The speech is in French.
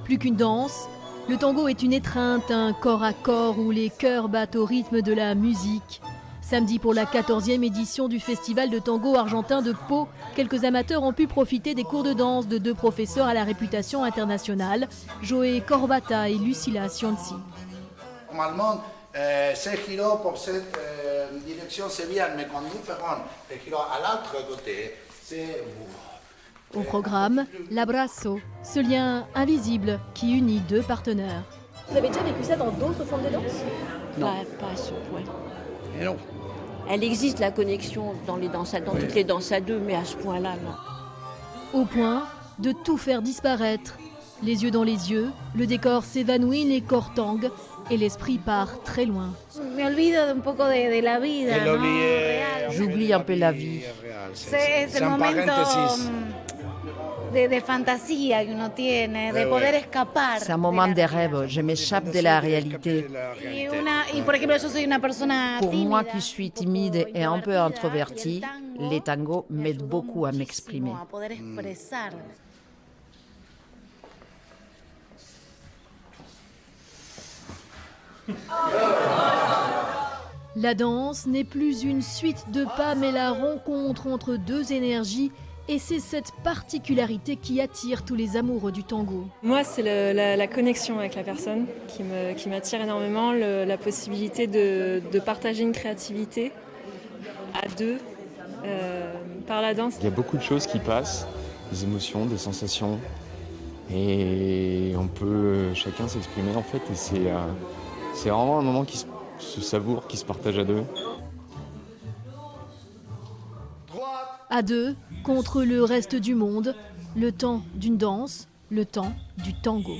Plus qu'une danse, le tango est une étreinte, un corps à corps où les cœurs battent au rythme de la musique. Samedi, pour la 14e édition du Festival de tango argentin de Pau, quelques amateurs ont pu profiter des cours de danse de deux professeurs à la réputation internationale, Joey Corbata et Lucila Sionzi. Normalement, ce giro pour cette direction c'est bien, mais quand nous ferons le giro à l'autre côté, c'est... Au programme, l'abrazo, ce lien invisible qui unit deux partenaires. Vous avez déjà vécu ça dans d'autres formes de danse? Non. Pas à ce point. Et non. Elle existe, la connexion, dans toutes les danses à deux, mais à ce point-là, non. Au point de tout faire disparaître. Les yeux dans les yeux, le décor s'évanouit, les corps tanguent et l'esprit part très loin. J'oublie un peu la vie. C'est un parénthèse. C'est un moment de rêve, je m'échappe de la réalité. Pour moi qui suis timide et un peu introvertie, les tangos m'aident beaucoup à m'exprimer. La danse n'est plus une suite de pas mais la rencontre entre deux énergies. Et c'est cette particularité qui attire tous les amoureux du tango. Moi, c'est la connexion avec la personne qui m'attire énormément, la possibilité de partager une créativité à deux par la danse. Il y a beaucoup de choses qui passent, des émotions, des sensations, et on peut chacun s'exprimer en fait. Et c'est vraiment un moment qui se savoure, qui se partage à deux. À deux, contre le reste du monde, le temps d'une danse, le temps du tango.